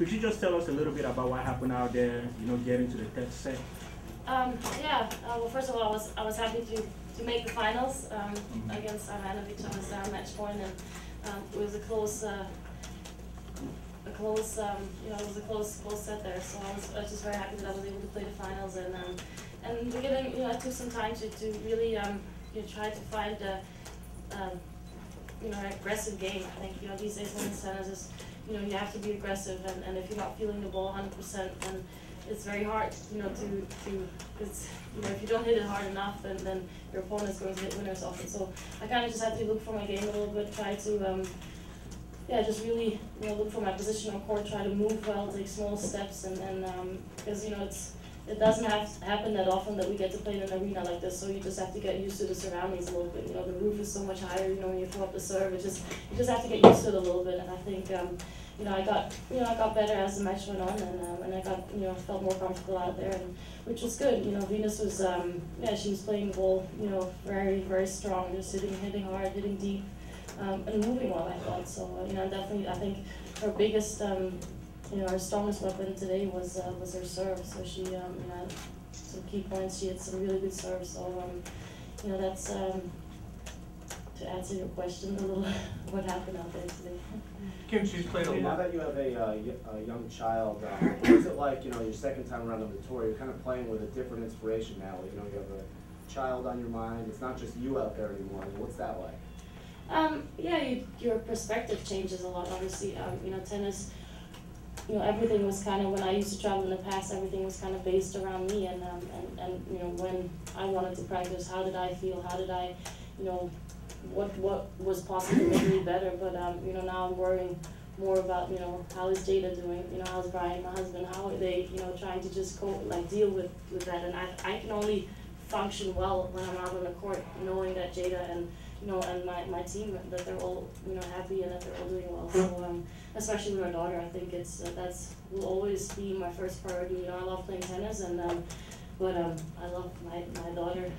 Could you just tell us a little bit about what happened out there, you know, getting to the third set? Yeah, well, first of all, I was happy to make the finals against Ivanovic. I was down match point, and it was a close, you know, it was a close set there. So I was just very happy that I was able to play the finals, and in the beginning, you know, I took some time to really, you know, try to find a, you know, an aggressive game. I think, you know, these days women's tennis is, you know, you have to be aggressive, and if you're not feeling the ball 100%, then it's very hard, you know, because, you know, if you don't hit it hard enough, then your opponent's going to hit winners often. So I kind of just had to look for my game a little bit, try to, yeah, just really, you know, look for my position on court, try to move well, take small steps, and because, you know, it doesn't happen that often that we get to play in an arena like this, so you just have to get used to the surroundings a little bit. You know, the roof is so much higher, you know, when you throw up the serve, you just have to get used to it a little bit, and I think, you know, I got better as the match went on, and I got, you know, felt more comfortable out there, and which was good. You know, Venus was, yeah, she was playing the ball, you know, very, very strong, just hitting hard, hitting deep, and moving well, I thought. So, you know, definitely, I think her biggest, you know, her strongest weapon today was her serve. So she, you know, had some key points. She had some really good serve. So, you know, that's to answer your question a little, what happened out there today. Kim, she's played a lot. Now that you have a young child, what is it like, you know, your second time around on the tour, you're kind of playing with a different inspiration now, you know, you have a child on your mind, it's not just you out there anymore. What's that like? Yeah, your perspective changes a lot, obviously. You know, tennis, you know, everything was kind of, when I used to travel in the past, everything was kind of based around me, and you know, when I wanted to practice, how did I feel, how did I, you know, what was possible to make me better, but you know, now I'm worrying more about, you know, how is Jada doing, you know, how's Brian, my husband, how are they, you know, trying to just deal with that, and I can only function well when I'm out on the court, knowing that Jada and, you know, and my team, that they're all, you know, happy and that they're all doing well. So especially with our daughter, I think it's that's will always be my first priority. You know, I love playing tennis, and but I love my daughter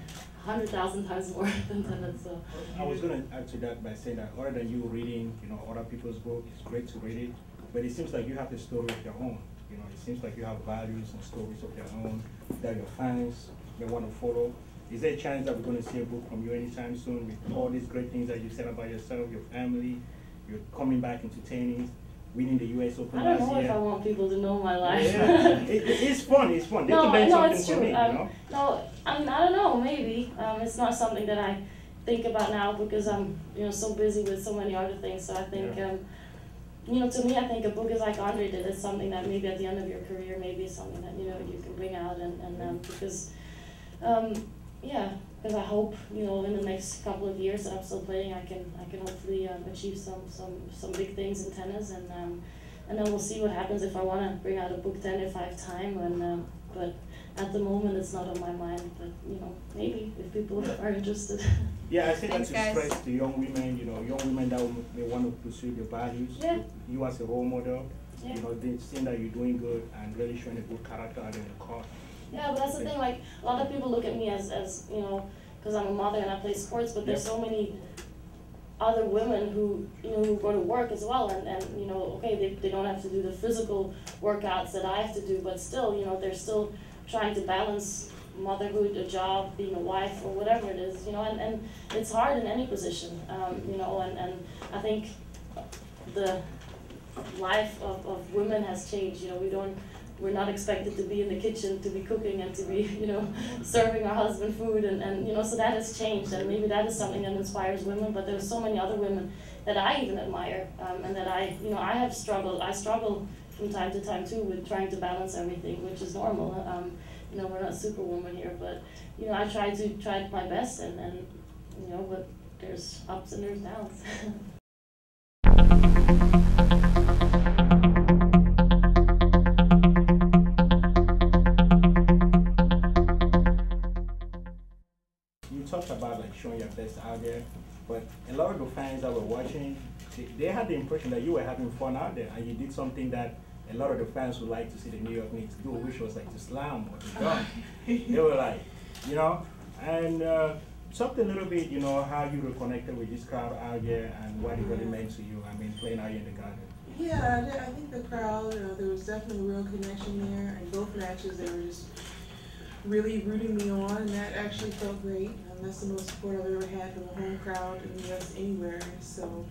100,000 times more than tennis. So I was going to add to that by saying that other than you reading, you know, other people's book, it's great to read it, but it seems like you have a story of your own. You know, it seems like you have values and stories of your own that your fans may want to follow. Is there a chance that we're going to see a book from you anytime soon with all these great things that you said about yourself, your family, you're coming back into tennis, winning the US Open last year? I don't know if I want people to know my life. Yeah. It's fun, it's fun. They No, can learn no, something it's from true. me, you know? No, I mean, I don't know, maybe. It's not something that I think about now because I'm, you know, so busy with so many other things. So I think, you know, to me, I think a book is like Andre did. It's something that maybe at the end of your career, maybe it's something that, you know, you can bring out and because, yeah, because I hope, you know, in the next couple of years that I'm still playing, I can hopefully achieve some big things in tennis, and then we'll see what happens if I want to bring out a book then if I have time. And but at the moment, it's not on my mind. But you know, maybe if people are interested. Yeah, I think Thanks, that's a guys. stress to young women. You know, young women that may want to pursue their values. Yeah. You as a role model. Yeah. You know, they seeing that you're doing good and really showing a good character out in the court. Yeah, but that's the thing, like, a lot of people look at me as you know, because I'm a mother and I play sports, but there's so many other women who, you know, who go to work as well, and you know, okay, they don't have to do the physical workouts that I have to do, but still, you know, they're still trying to balance motherhood, a job, being a wife, or whatever it is, you know, and it's hard in any position, you know, and I think the life of women has changed, you know, we're not expected to be in the kitchen, to be cooking and to be, you know, serving our husband food, and you know, so that has changed, and maybe that is something that inspires women, but there's so many other women that I even admire, and that I struggle from time to time too with trying to balance everything, which is normal. You know, we're not superwoman here, but you know, I try my best, and you know, but there's ups and there's downs. Talked about like showing your best out there, but a lot of the fans that were watching, they had the impression that you were having fun out there, and you did something that a lot of the fans would like to see the New York Knicks do, which was like to slam or to dunk. They were like, you know, and talk a little bit, you know, how you reconnected with this crowd out there and what it really meant to you. I mean, playing out here in the garden. Yeah, I think the crowd, there was definitely a real connection there. In both matches, they were just really rooting me on, and that actually felt great. That's the most support I've ever had from a home crowd in the U.S. anywhere. So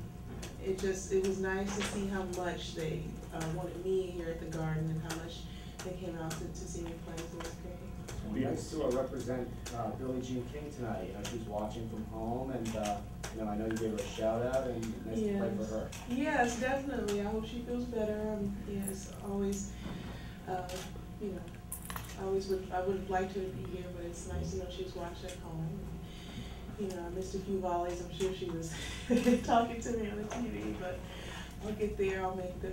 it was nice to see how much they wanted me here at the Garden and how much they came out to see me play. So it was great. Nice to represent Billie Jean King tonight. You know, she's watching from home, and you know, I know you gave her a shout out, and nice to play for her. Yes, definitely. I hope she feels better. Yes, always, you know, I would have liked her to be here, but it's nice to know she's watched at home. You know, I missed a few volleys. I'm sure she was talking to me on the TV, but I'll get there. I'll make them.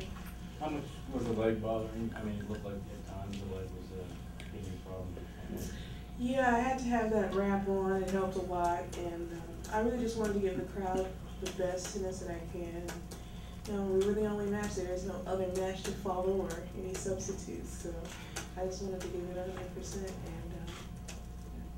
How much was the leg bothering? I mean, it looked like at times the leg was giving you problems. Yeah, I had to have that wrap on. It helped a lot, and I really just wanted to give the crowd the best tennis that I can. You know, we were the only match. There is no other match to follow or any substitutes, so I just wanted to give it 100%, and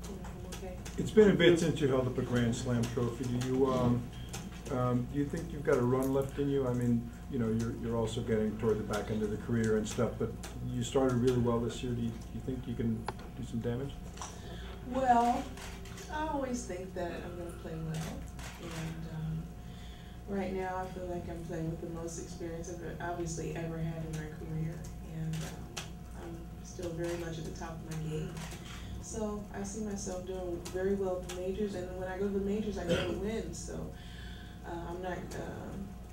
you know, I'm okay. It's been a bit since you held up a Grand Slam trophy. Do you think you've got a run left in you? I mean, you know, you're also getting toward the back end of the career and stuff, but you started really well this year. Do you think you can do some damage? Well, I always think that I'm going to play well, and right now I feel like I'm playing with the most experience I've obviously ever had in my career, and I'm still very much at the top of my game. So I see myself doing very well at the majors, and when I go to the majors, I never win. So I'm not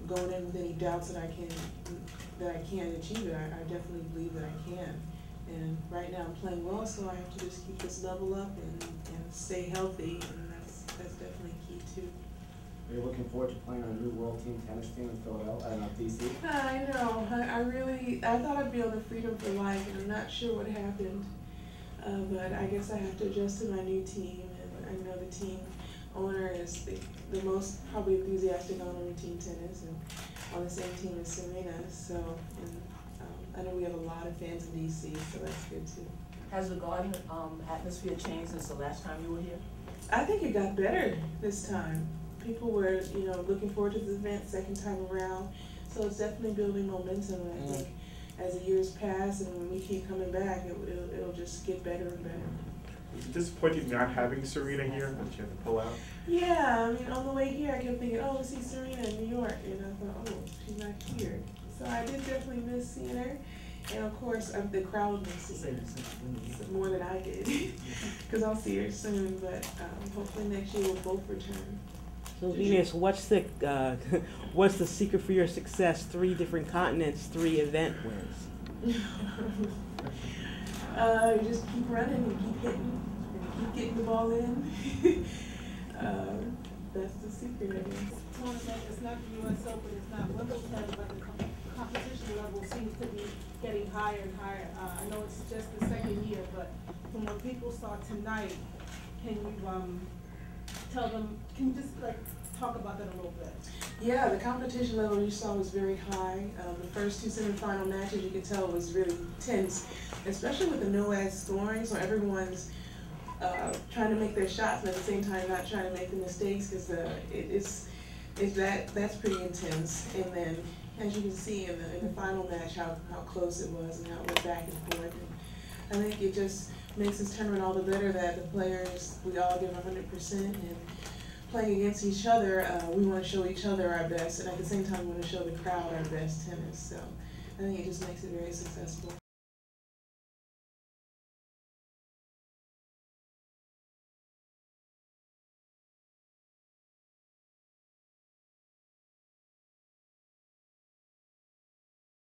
going in with any doubts that I can't achieve it. I definitely believe that I can. And right now I'm playing well, so I have to just keep this level up and stay healthy, and that's definitely key too. Are you looking forward to playing on a new World Team tennis team in Philadelphia, DC? I know. I thought I'd be on the Freedom for Life, and I'm not sure what happened. But I guess I have to adjust to my new team, and I know the team owner is the most probably enthusiastic owner in team tennis, and on the same team as Serena. So, and I know we have a lot of fans in DC, so that's good too. Has the Garden atmosphere changed since the last time you were here? I think it got better this time. People were, you know, looking forward to this event second time around, so it's definitely building momentum. And I think as the years pass and when we keep coming back, it'll just get better and better. Is it disappointing not having Serena here that you have to pull out? Yeah, I mean, on the way here, I kept thinking, oh, let's see Serena in New York, and I thought, oh, she's not here. So I did definitely miss seeing her, and of course, the crowd missed her more than I did, because I'll see her soon. But hopefully next year we'll both return. So Venus, what's the secret for your success? 3 different continents, 3 event wins. You just keep running and keep hitting and keep getting the ball in. That's the secret, I guess. Tournament, it's not the U.S. Open, it's not Wimbledon, but the competition level seems to be getting higher and higher. I know it's just the second year, but from when people start tonight, can you tell them, can you just like talk about that a little bit? Yeah, the competition level you saw was very high. The first 2 semifinal matches you could tell was really tense, especially with the no ad scoring, so everyone's trying to make their shots and at the same time not trying to make the mistakes, because that's pretty intense. And then as you can see in the final match how close it was and how it went back and forth. And I think it just makes this tournament all the better that the players, we all give 100%, and playing against each other, we want to show each other our best, and at the same time we want to show the crowd our best tennis. So I think it just makes it very successful.